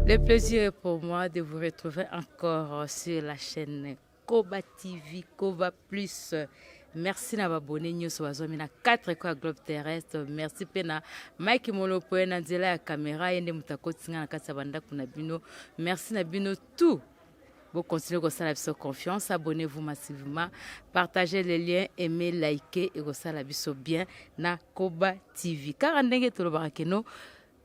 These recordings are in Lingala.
Le plaisir est pour moi de vous retrouver encore sur la chaîne Koba TV, Koba Plus. Merci na babone nyonso bazomina 4 kwa globe terrestre. Merci pena Mike Molopo na nzela ya caméra yende mutakotinga na kati ya bandako na bino. Merci na bino tout. Vous continuez à faire la confiance, abonnez-vous massivement, partagez les liens, aimez, likez et ça la biso bien na Koba TV. Car ndenge to lobarakeno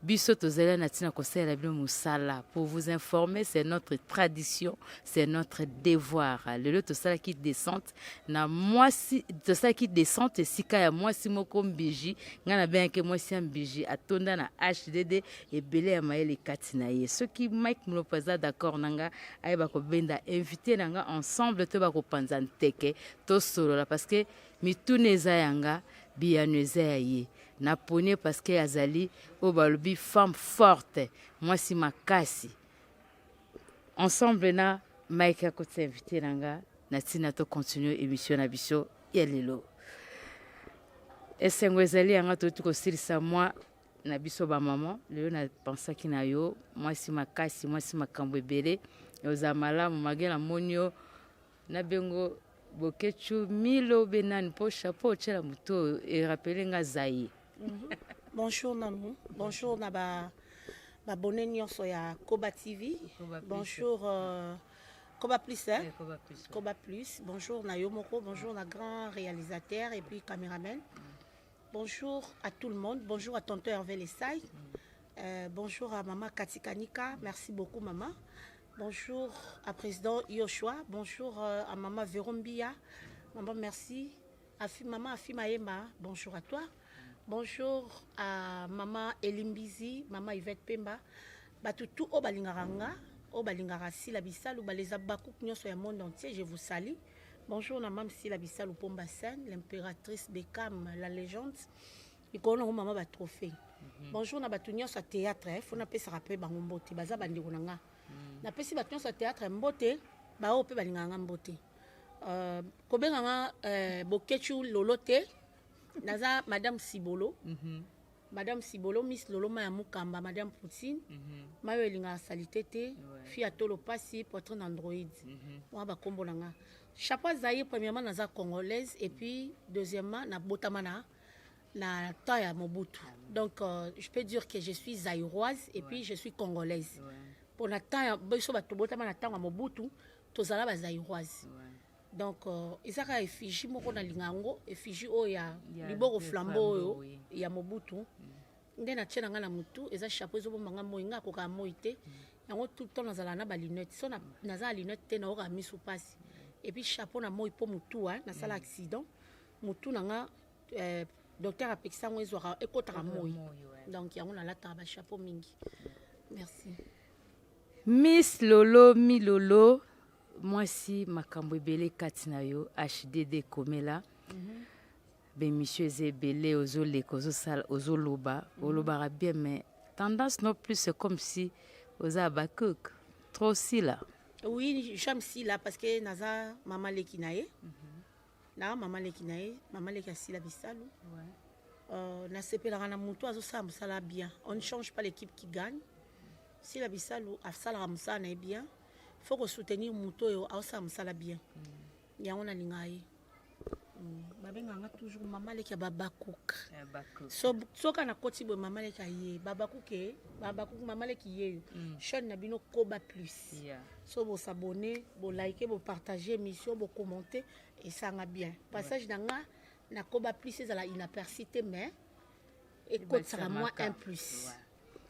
biso tozela na tina conseil la bino musala pour vous informer, c'est notre tradition, c'est notre devoir. Le to sala qui descente na mwasi to sala qui descente sika ya mwasi moko mbiji ngana bien que mwasi mbiji atonda na HDD et belé ya maele katina ye. Ceux qui Mike Mulopaza d'accord nanga ayeba ko benda invité nanga ensemble to ba ko panza nteke to solo la parce que mituneza yanga bianeza ye. Na pone parce que azali obalobi femme forte moi si makasi ensemble na Mike akote invité nanga na tina to continuer émission na biso ya lelo esengo ezali yanga to tuko silisa moi na biso ba maman lelo na pensaki na yo moi si makasi moi si makambo ebele oza malamu magela monio na bengo bokechu milo benani po chapeau chela muto et rappeler nga zayi. Bonjour Nanou, bonjour Naba bonne nyonso ya Koba TV. Bonjour Koba Plus, hein? Koba Plus. Bonjour na Yomoko, bonjour na grand réalisateur et puis caméraman. Bonjour à tout le monde, bonjour à tonton Hervé Lessay. Bonjour à maman Katikanika, merci beaucoup maman. Bonjour à président Yoshua, bonjour à maman Vérombia. Maman merci. Maman Afi Maema, bonjour à toi. Bonjour à maman Elimbizi, maman Yvette Pemba. Batutu o balingaranga, o balingara Sila Bissal ou baleza bakou nyonso ya monde entier, je vous salue. Bonjour na maman Sila Bissal ou Pomba Sen, l'impératrice Beckham, la légende. Ikono maman ba trophée. Bonjour na batu nyonso théâtre, faut na pesa rappeler bango mbote, baza bandeko nanga. Na pesi batu nyonso théâtre mbote, ba o pe balinganga mbote. Kobenga bokechu lolote. Naza Madame Sibolo, Madame Sibolo, Miss Lolo Mayamukamba, Madame Poutine, Mayo Elinga Salitete, Fille à Tolo Passi, Portrait d'Android. Waba Kombo Nanga. Chapeau Zaïe, premièrement, Naza Congolaise, et puis deuxièmement, na Botamana, na Taya Mobutu. Donc, je peux dire que je suis zaïroise et puis je suis congolaise. Pour la Taya, Botamana Tanga Mobutu, Tozala ba zaïroise. Donc ezaka effigie moko na lingango effigie oya liboko flambeau ya Mobutu nde na tshena nga na mutu eza chapeau ezo bomanga moi nga koka moi te yango tout le temps nazala na ba lunette so naza lunette te na oka misu pasi et puis chapeau na moi po mutu na sala accident mutu nanga docteur apekisa ngo ezwaka ekotaka moi donc yango na lata ba chapeau mingi. Merci Miss Lolo mi Lolo. Moi si makambo ebele katina yo HDD komela ben monsieur zebele ozoleka ozosala ozoloba oloba bien mais tendance non plus c'est comme si oza bakuk trop si là. Oui, j'aime si là parce que naza maman lekinaye na maman lekinaye maman lekasi la bisalu na sepela na mutu azosala musala bien, on ne change pas l'équipe qui gagne. Si la bisalu afsala musala na bien, faut que soutenir muto yo aosa musala bien. Yango na lingaye. Babenga nga toujours maman leki babakuk. So kana koti bo maman leki ye babakuke babakuk maman leki ye. Chaîne na bino Koba Plus. So bo s'abonner, bo liker, bo partager émission, bo commenter et ça nga bien. Passage nanga na Koba Plus ezala inapercité mais écoute ça moi un plus.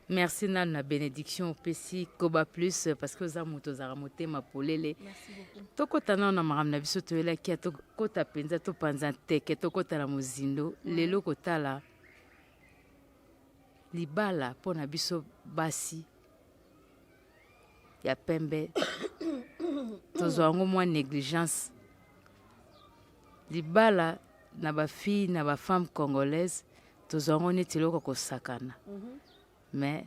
Merci na bénédiction au PC Koba Plus parce que za moto za ramote ma polele. Merci beaucoup. Tokota na maram na biso to ela ki tokota penza to panza teke tokota la mozindo lelo kotala libala pona biso basi ya pembe tozwango mwa négligence libala na ba fille na ba femme congolaise tozwango neti loko kosakana. Mais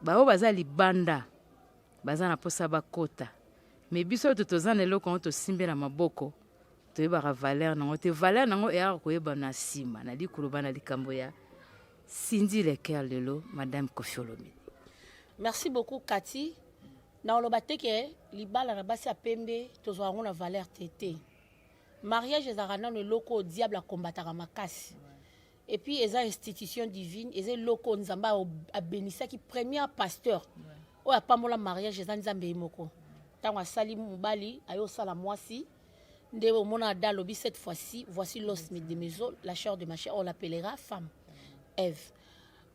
bao baza libanda baza na posa bakota mais biso toza na eloko to simbela maboko toyebaka valeur nango te valeur nango eyaka koyeba na nsima na likolo bana likambo ya Cindy Leker lelo Madame Kofi Olomide. Merci beaucoup, Cathy. Dans le bâtiment, libala na basi apembe, tozo na valeur tété. Mariage est un loko au diable à combattre à makasi. Et puis, ils ont institution divine, ils ont loko nzamba à bénissa qui premier pasteur. Ou à pas mon mariage, ils ont nzambe moko. Tant à sali mubali, ayo sala moisi. Nde au mona dalobi cette fois-ci, voici l'os de mes os, la chair de ma chair, on l'appellera femme. Ève.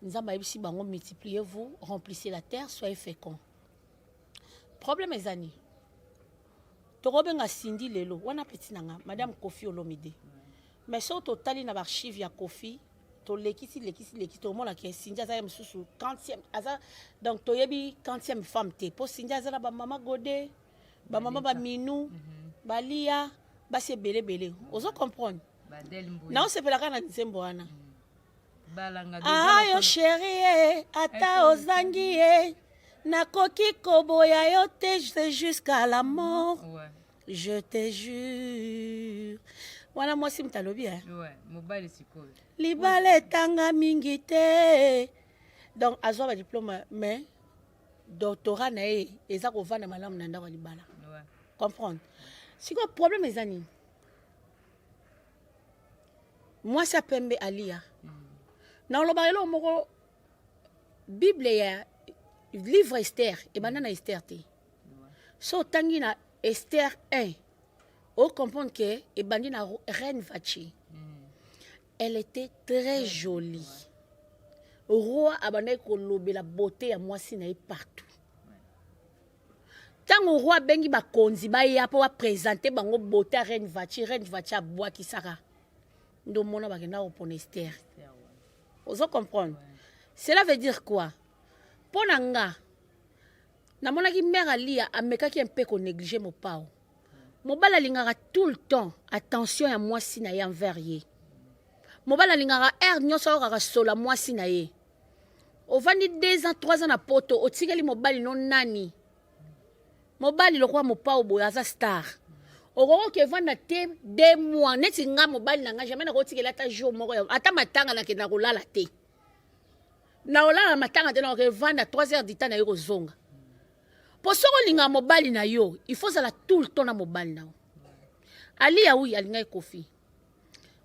Nzamba yebisi bango multipliez-vous, remplissez la terre, soyez féconds. Problème est ani. Torobenga Cindy lelo, wana petit nanga, Madame Kofi Olomide. Mais so totali na archive ya Kofi, to lekisi to mona ke Cindy aza msusu 40e aza donc to yebi 40e femme te. Po Cindy aza ba mama Godé, ba mama ba Minou, ba Lia, ba se belé. Ozo comprendre. Na on se pelaka na Nzembo wana. Ah yo chérie, ata ozangi nakoki koboya yo te jusqu'à la mort. Ouais. Je te jure. Wana moi si mtalobi hein. Ouais, mobile sikoyo. Libale tanga mingi te. Donc azwa ba diplôme mais doctorat na eza ko vana malamu na ndako libala. Ouais. Comprendre. Si quoi problème ezani. Moi ça pembe alia. Na lo baelo moko Bible ya livre Esther et banana Esther te. So tangi na Esther 1. On comprend que et bandi na reine Vachi. Elle était très jolie. Roi abandé ko lobe la beauté ya mwasi na partout. Tango roi bengi ba konzi ba ya po présenter bango beauté reine Vachi a bois qui sara. Ndo mona ba kena pour Esther. Vous comprenez? Cela veut dire quoi? Ponanga na mona ki mère alia ameka ki un peu ko négliger mon pao. Mobala lingara tout le temps attention ya moi si na ye envers ye. Mobala lingara nyonso ka sola moi si na ye. O vandi 2 ans 3 ans na poto o tigeli mobali non nani. Mobali lokwa mo pao boya za star. O ko ke vanda te 2 mois neti nga mobali na nga jamais na ko tigela ta jour moko ata matanga na ke na kolala te. Na olala matanga te na ko vanda 3 heures du temps na yo zonga. Pour ce que linga mobali na yo, il faut ça tout le temps na mobali na. Ali ya oui alinga Kofi.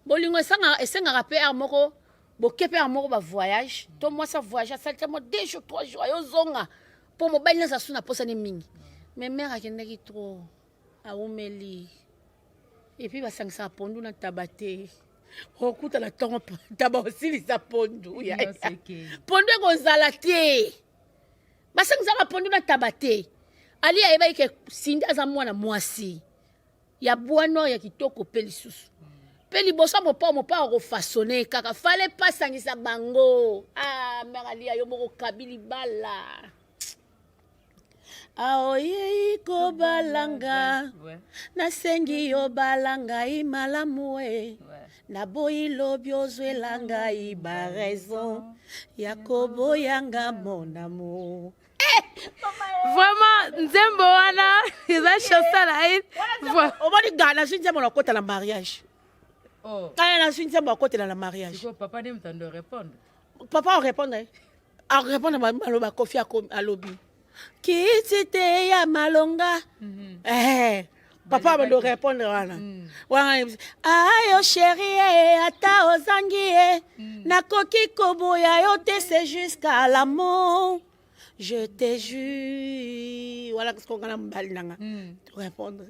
Bolingo esenga rappel moko, bo kepe moko ba voyage, to moi ça voyage ça tellement 2 jours 3 jours yo zonga. Pour mobali na ça suna posa ne mingi. Mais mère akende ki trop a omeli. Et puis ba sangsa pondu na tabate. Okuta la trompe, taba aussi sa pondu ya. Pondu ko zalate. Basangza mapondu na tabate. Ali ya eba ike Cindy aza mwana mwasi. Ya bwano ya kitoko peli susu. Peli bosa mo pa ko façonner kaka fallait pas sangisa bango. Ah mère Ali ya yo moko kabili bala. Aoye ko balanga. Na sengi yo balanga imalamu e. Na boyi lobi ozwelanga iba raison. Yakobo yanga mon amour. Vraiment, Nzembo wana, ils ont chanté là. On va dire Ghana, je ne sais pas la mariage. Oh. Ghana, je ne sais pas côté la mariage. C'est quoi, papa ne m'entend de répondre. Papa répond. A répondre à Maloba Kofi à lobby. Qui c'était ya Malonga? Papa va nous répondre wana. Ayo chérie, ata ozangi nakoki koboya yo te c'est jusqu'à la mort. Je te jure. Voilà ce qu'on a mal nanga. Répondre.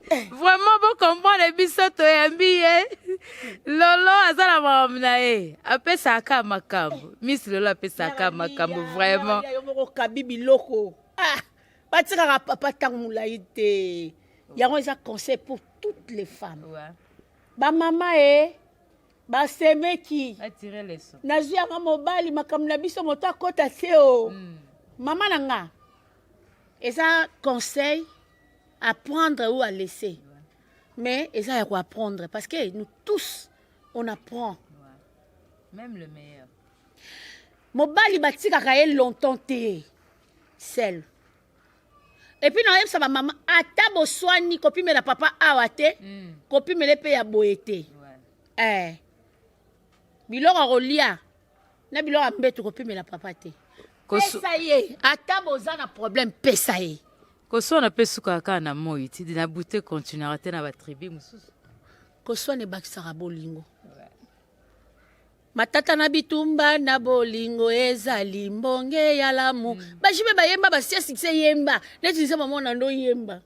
Vraiment bon comprendre bisoto ya mbiye. Lolo azala mamna Ape saka makambo. Miss Lolo ape saka makambo vraiment. Ya yo kabibi loko. Ah, batika papa tangula ite. Yango eza conseil pour toutes les femmes. Ouais. Ba mama ba semeki attirer les sons. Nazu ya mobali makamna biso moto akota teo. Maman nanga. Eza conseil à prendre ou à laisser. Ouais. Mais eza ya ko apprendre parce que nous tous on apprend. Ouais. Même le meilleur. Mobali batika ka longtemps te. Seul. Et puis non ça va maman atabo soani kopi me la papa awate kopi me le pe ya boyete. Ouais. Biloko rolia na biloko mbeto kopi me la papa te. Pesa ye. Ata boza na problème pesa ye. Koso na pesu kaka na moi ti na bute continuera te na ba tribu mususu. Koso ne bakisaka bolingo. Matata na bitumba na bolingo ezali mbonge ya lamu. Bajibe bayemba basia succès yemba. Neti nzema mona ndo yemba.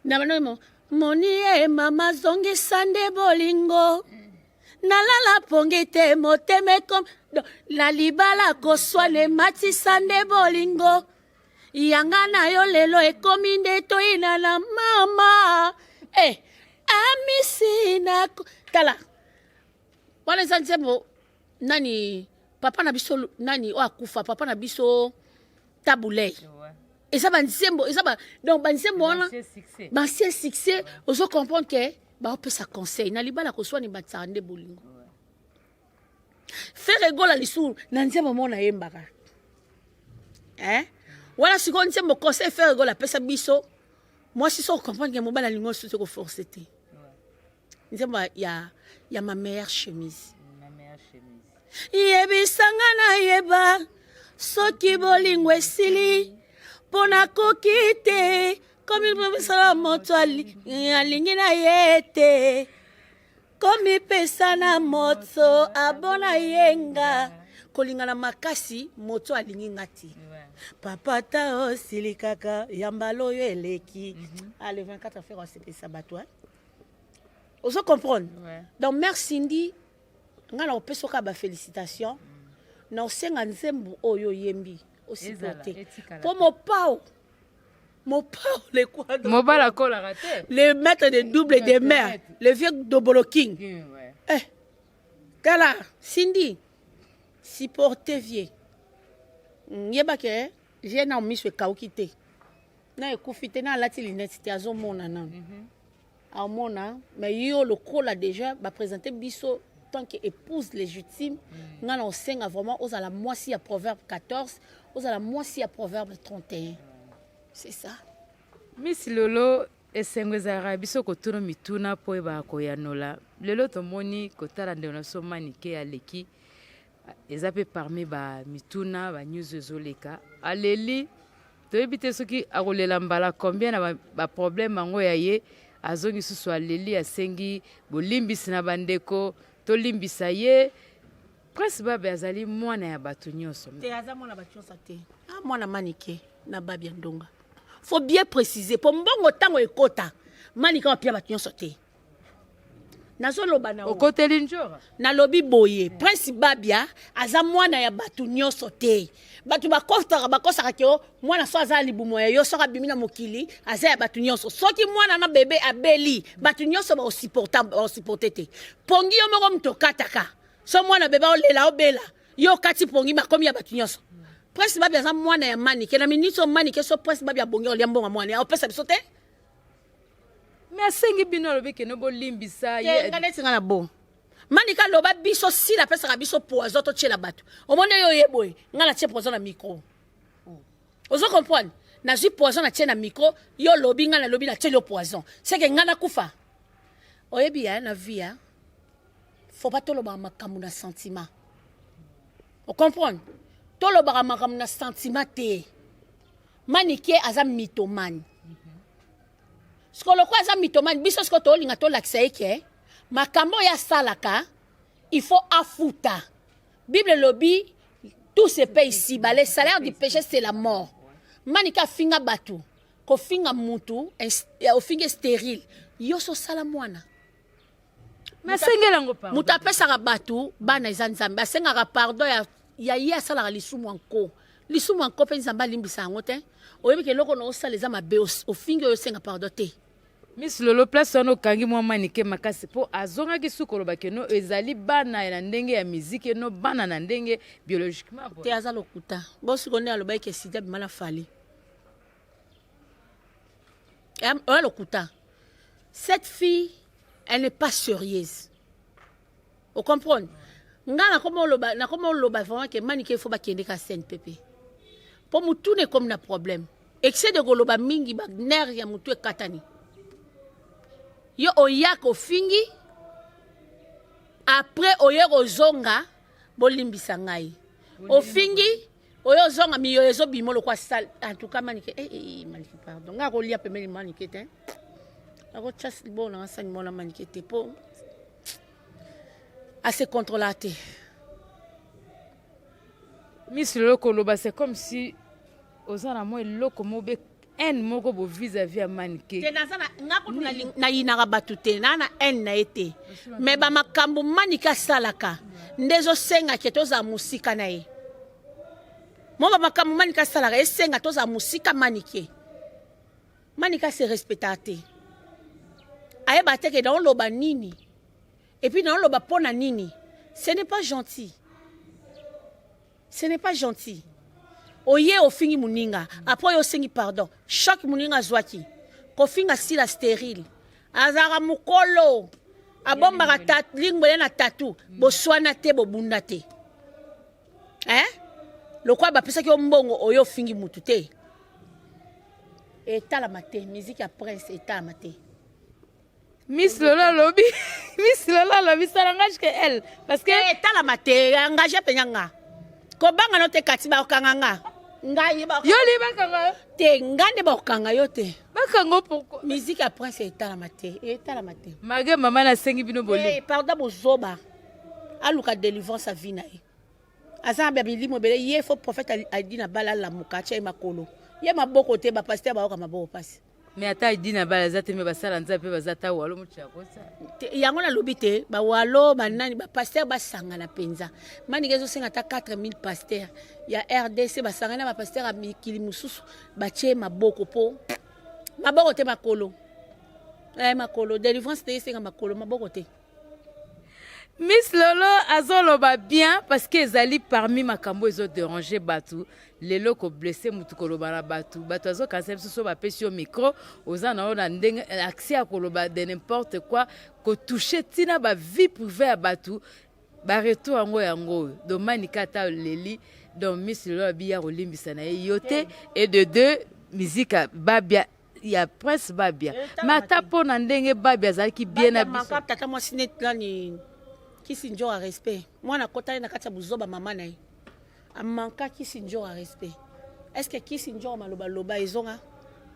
Na mano moni e mama zongi sande bolingo. Nalala pongete moteme kom la libala koswane mati sande bolingo. Yanga na yo lelo ekomi ndeto ina na mama. Amisi na tala. Wale zanzemo nani papa na biso nani o akufa papa na biso tabulei. Eza banzembo eza ba donc banzembo wana banse succès ozo comprendre que ba opesa conseil na libala ko swani batsande bolingo. Faire gola lisu na nzembo mona yembaka. Wala siko nzembo conseil faire gola pesa biso. Moi si so comprendre que mobala lingo so ko forcer te. Nzembo ya ma meilleure chemise. Yebisanga na yeba soki bolingo esili pona kokite komi pesa moto alingi na yete komi pesa na moto abona yenga kolingana makasi moto alingi ngati papa ta osili kaka yambalo yo eleki allez 24 faire c'est ça bato Vous comprenez? Donc, merci Cindy. Ngana opesoka ba félicitations. Na osenga nzembo oyo yembi aussi porté. Pour mon pao le quadre. Mobala kola raté. Le maître de double de mer, le vieux Dobolo King. Kala Cindy. Si porté vieux. Yeba ke j'ai na miswe kaukite. Na ekufite na lati linette ti azomona nan. Amona, mais yo le cola déjà va présenter biso tant qu'épouse légitime. Nga na osenga vraiment aux à la moitié à Proverbe 14, aux à la moitié à Proverbe 31. C'est ça. Miss Lolo esengwezara biso kotono mituna po eba koyanola. Lelo tomoni kotala ndona so manike aleki. Ezape parmi ba mituna ba news ezoleka. Aleli to ebite soki akolela mbala combien na ba problème ngo yaye. Azongi susu aleli asengi bolimbisi na bandeko to limbisa ye presque babe azali mwana ya bato nyonso te aza mwana bato nyonso te mwana manike na babi ndonga faut bien préciser pour mbongo tango ekota manika opia bato nyonso te nazoloba na okoteli njora na lobi boye prince babia aza mwana ya bato nyonso te batu bakosaka ke mwana so aza libumo ya yo soka bimina mokili aza ya batu nyonso soki mwana na bebe abeli batu nyonso ba supporter te pongi yo moko mtokataka so mwana bebe olela obela yo kati pongi makomi ya batu nyonso prince babia aza mwana ya manike na minito manike so prince babia bongi olia mbonga mwana ya opesa biso te mais sengi bino lobi ke no bolimbisa ye ngane na bo manika loba biso si la pesa biso poison to tchela bato omone yo yeboy ngala tche poison na micro ozo comprendre na ji poison na tche na micro yo lobi ngala lobi na tche le poison c'est que ngana kufa oyebi ya na via faut pas to loba makamu na sentiment o comprendre to loba makamu na sentiment te manike aza mythomane skolo kwa aza mythomane biso sko to linga to lakisa eke makambo ya salaka il faut afuta Bible lobby tout se paye ici bas le salaire du péché c'est la mort manika finga batu ko finga mutu o finga stérile yo so sala mwana masengela ngo pa muta pesa batu bana izanzamba senga pardon ya ya sala lisumu anko pe nzamba limbisa ngote oyebi ke loko no sala za mabe o finga yo senga pardon te Miss Lolo place ono kangi mwa manike makasi po azonga kisukolo bakeno ezali bana na ndenge ya musique no bana na ndenge biologiquement te aza lokuta bo sikonde aloba ke sida bimala fali lokuta cette fille elle n'est pas sérieuse vous comprenez ngana comment loba vraiment que manike faut bakende ka scène pépé pour mutune comme na problème excès de goloba mingi ba nerf ya mutu ekatani yo oyako fingi après oyeko zonga bolimbisa ngai ofingi oyo zonga miyo ezo bimolo kwa sal en tout cas manike manike pardon nga ko lia pemeli manike te ako chas bona sa ni mona manike te po à se contrôler. Miss Lokoloba, c'est comme si aux amours lokomobe en moko bo vis-à-vis à manike. Te nazana ngako na yinaka batute na en na été. Mais ba makambo manika salaka. Ndezo senga ke toza musika na ye. Mo ba makambo manika salaka esenga toza musika manike. Manika se respectate. Aye bateke dans loba nini. Et puis dans loba pona nini. Ce n'est pas gentil. Ce n'est pas gentil. Oye ofingi muninga. Après yo sengi pardon. Chaque muninga zwaki. Kofinga sila stérile. Azara mukolo. Abomba tat lingwe na tatu. Boswana te bobunda te. Hein? Lokwa ba pesa ki mbongo oyo fingi mutu te. Eta la maté, musique à prince eta la maté. Miss Lola Lobby. Miss Lola Lobby ça l'engage que elle parce que eta la maté engagé penyanga. Ko banga no te katiba okanganga. Ngai ba yo li bakanga te ngande ba okanga yo te. Bakango pourquoi? Musique à prince eta la maté, eta la maté. Mage maman na sengi bino bolé. Pardon bozoba. Aluka délivrance sa vie na ye. Asa ba bilimo bele ye fo prophète a dit na bala la mukacha e makolo. Ye maboko te ba pasteur ba okama boko passe. Mais ata dit na bala zate me basala nzape bazata walo mucha kosa. Yango na lobité ba walo banani ba pasteur ba sangana penza. Manikezo senga ta 4000 pasteurs. Ya RDC ba sangana ba pasteur a mikili mususu ba tie maboko po. Maboko te makolo. Makolo délivrance te senga makolo maboko te. Miss Lolo azoloba bien parce que ezali parmi makambo ezo déranger batu lelo ko blessé mutu koloba na batu azo kanse biso ba pesi au micro ozana ona ndenge accès à koloba de n'importe quoi ko toucher tina ba vie privée à batu ba retour yango do manikata leli donc Miss Lolo biya olimbisa na yote et de deux musique babia il y a presque babia mata pona ndenge babia zaki bien na biso tata moi sinet là ni kisi njo a respect. Moi na kota na kati ya buzoba mama na ye. Amanka kisi njo a respect. Est-ce que kisi njo maloba loba ezonga?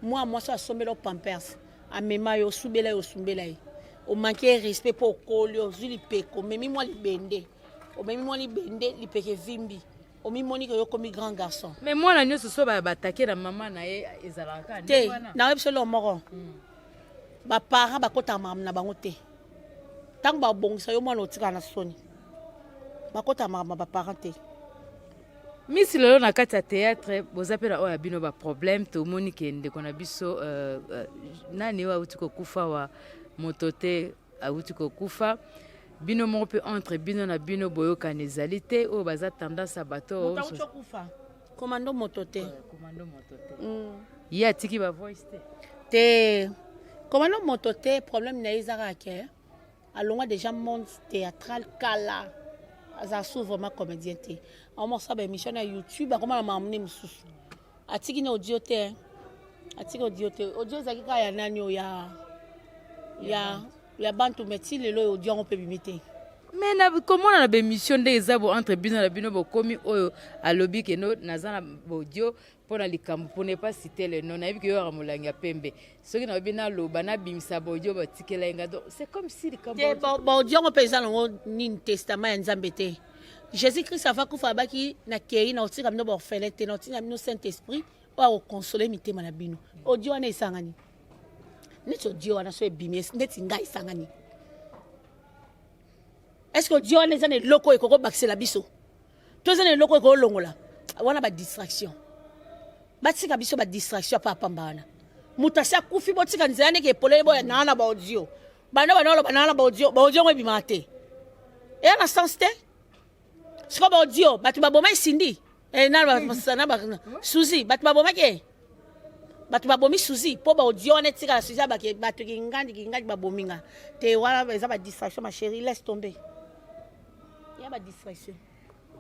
Moi so asombela pampers. Amema yo subela yo sumbela ye. O manquer respect pour koli o zuli peko memi moi libende. O memi moi libende lipeke vimbi. O mi moni ko yo komi grand garçon. Mais moi na nyoso so ba attaquer na mama na ye ezalaka ni te na web solo moko. Ba parents ba kota mam na bango te. Tant ba bongisa yo mwana otika na soni bakota mama ba parenté Miss Lolo na kati ya théâtre bozapela oya bino ba problème to moni kende kona biso nani wa utiko kufa wa motote a utiko kufa bino mo pe entre bino na bino boyoka nezalité o baza tendance à bateau moto kufa commando motote ya tiki ba voice te commando motote problème na izaka ke alonga déjà monde théâtral kala aza souvent comédien te on m'a ça émission na YouTube comment m'a amené mususu atiki na audio te atiki audio zaki ka ya nani ya bantu meti lelo audio on peut bimiter mais na comment na émission de ezabo entre bino na bino bokomi oyo alobi ke no nazana audio pour na likambo pour ne pas citer le nom na yebi ke yo ramolanga pembe soki na bina loba na bimisa audio batikela nga donc c'est comme si likambo audio on peut ezalo ni testament ya nzambe te Jésus-Christ ava kufa baki na kei na otika bino ba orphelin te na otika bino Saint-Esprit o consoler mitema na bino audio wana esangani neti audio wana so ebimi neti ngai esangani. Est-ce que Dieu a des locaux et qu'on baxer la biso? Tous les locaux et qu'on longola. On a pas distraction. Batika biso ba distraction pa pambana. Mutasa kufi botika nzane ke pole boya na ba audio. Bana ba audio ngo bimate. Et en sens te. Ce ko ba audio batu ba boma sindi. E na ba sana ba suzi batu ba boma ke. Batu ba bomi suzi po ba audio ne tika la suzi ba ke batu ngandi ba bominga. Te wala ba za ba distraction ma chérie laisse tomber. Ba distraction.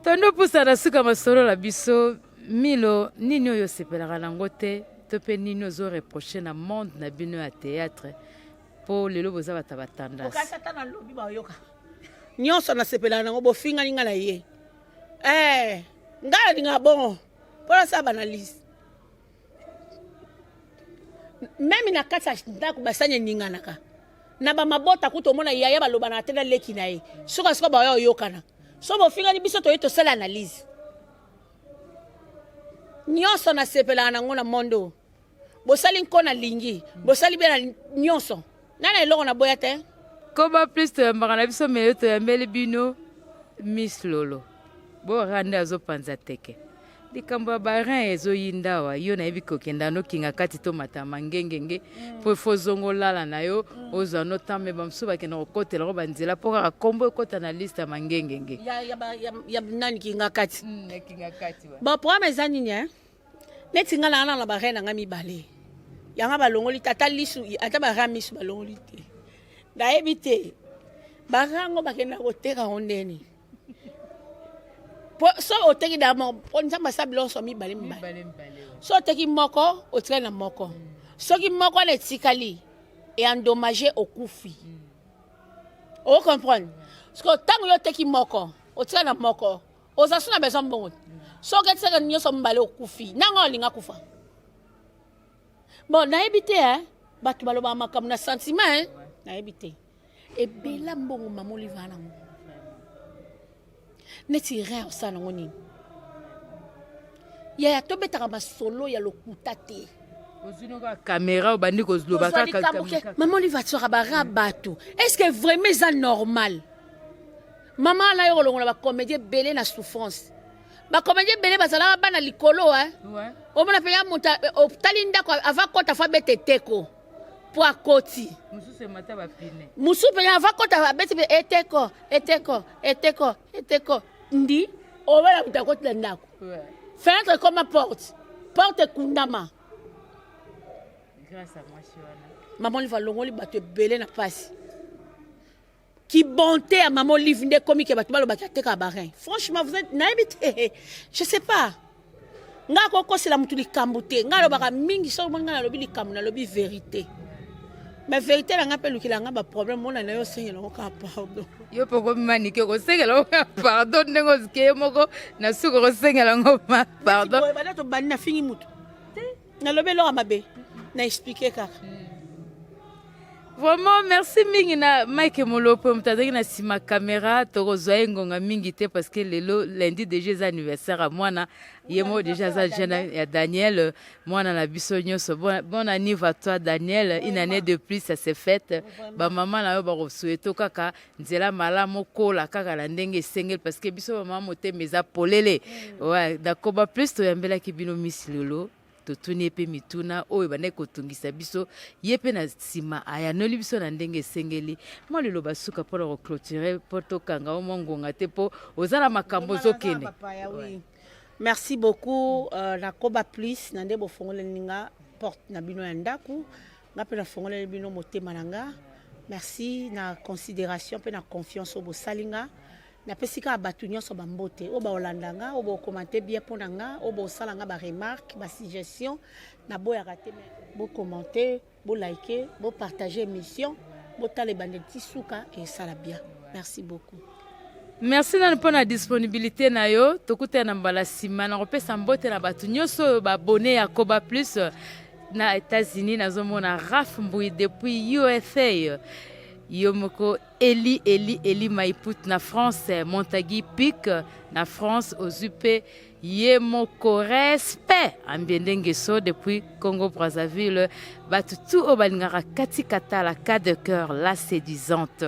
Tondo pusa na suka masoro la biso milo nini oyo sepelaka nango te to pe nini ozo reprocher na monde na bino ya théâtre po lelo boza bata batandasi. Okasa tana lobi ba yoka. Nyonso na sepelaka nango bofinga ninga na ye. Ngala dinga bon. Pour ça analyse. Même na kati ya ndako basanye ninganaka. Na ba mabota kuto mona yaya baloba na tena leki na ye. Soka soka ba yo yokana. So bo finga ni biso to yeto sala analyse. Nyonso na sepela na ngona mondo. Bo sali nkona lingi, bo sali bena nyonso. Nana eloko na boya te. Koba plus to mbana biso meyo to yambele bino Miss Lolo. Bo rande azo panza teke. Likambo barin ezo yindawa yo na ebiko kenda no kinga kati to mata mangengenge po fozongo lala na yo ozo no tambe bamsu ba kena okotela ko banzela po ka kombo kota na liste mangengenge ya nani kinga kati kinga kati ba programme ezani nya neti ngala na barin nga mibale yanga balongoli tata lisu ata ba ramisu balongoli te da ebite barango bakena koteka ondeni. So oteki da mo on sama sablo so mi bale. So oteki moko oteka na moko. So ki moko na tikali et endommagé au kufi. On comprend. Parce que tant yo teki moko oteka na moko ozasu na besoin bon. So ke tsaka nyo so mbale au kufi. Nango linga kufa. Bon na ebité batu baloba makam na sentiment na ebité. Et bela mbongo mamoli vana. Neti rêve ça ngoni ya to betaka masolo ya lokuta te ozino ka caméra obandi ko zloba ka maman li va tsora ba rabato. Est-ce que vraiment c'est normal maman la yo longola ba comédien belé na souffrance ba comédien belé ba sala ba na likolo ouais o mona pe ya monta o talinda ko avant kota fa bete teko po akoti musu se mata ba pine musu pe ya avant kota fa bete eteko ndi o va la côté de ndako fenêtre comme ma porte kundama grâce à moi chiwana maman li va longoli bato belé na passe qui bonté à maman li vinde comme que bato balo bateka barin franchement vous êtes naibité je sais pas ngako ko c'est la mutu likambuté ngalo baka mingi so ngana lobi likamu na lobi vérité. Mais vérité la ngapelu ki la ngaba problème mona na yo sengela ko ka pardon. Yo poko manike ko sengela ko pardon nengo zike moko na suko ko sengela ngoma pardon. Ko ba to banna fingi mutu. Na lobelo mabe na expliquer kaka. Vraiment merci mingi na Mike Molopo mtazaki na sima caméra toko zoe ngonga mingi te parce que lelo lundi déjà anniversaire à mwana yemo déjà za jeune ya Daniel mwana na biso nyonso bon anniversaire à toi Daniel une année de plus ça s'est fait ba maman na yo ba ko souhaiter kaka nzela malamu kola kaka la ndenge sengel parce que biso maman mote meza polele ouais d'accord plus to yambela ki bino Miss Lolo totuni epe mituna oyo bane kotungisa biso yepe na sima aya noli biso na ndenge sengeli moi lelo basuka pour le clôturer poto kanga o mongonga te po ozala makambo zokene. Merci beaucoup na Koba Plus na ndebo fongole ninga porte na bino ya ndaku ngape na fongole bino motema nanga. Merci na considération pe na confiance au salinga. Na pesika abatu nyonso bambote o ba olandanga o bo commenter bien ponanga o bo salanga ba remarque ba suggestion na boya raté bo commenter bo liker bo partager émission bo tale bandeti suka et ça la bien. Merci beaucoup. Merci pour la disponibilité na yo tokute na mbala sima na kopesa mbote na batu nyonso ba abonné à Koba Plus na États-Unis na zomona Raf Mbui depuis USA. Yomoko Eli Maiput na France Montagui Pic na France Ozupe Yemoko respect ambiendengeso depuis Congo Brazzaville batutu obalingara kati kata la cas de cœur la séduisante.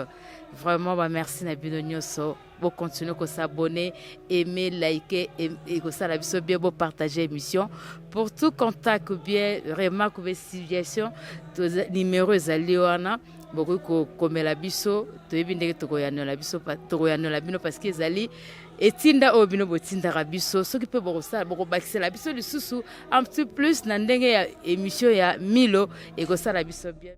Vraiment bah merci na bino nyonso bo continuer ko s'abonner aimer liker et ko sala biso bien bo partager émission pour tout contact ou bien remarque ou suggestion numéro ezali wana beaucoup ko komela biso to ebindeke to ko yanola biso to ko yanola bino parce que ezali etinda o bino botinda rabiso soki pe boko sala boko bakisela biso lisusu un petit plus na ndenge ya émission ya Milo et ko sala biso bien.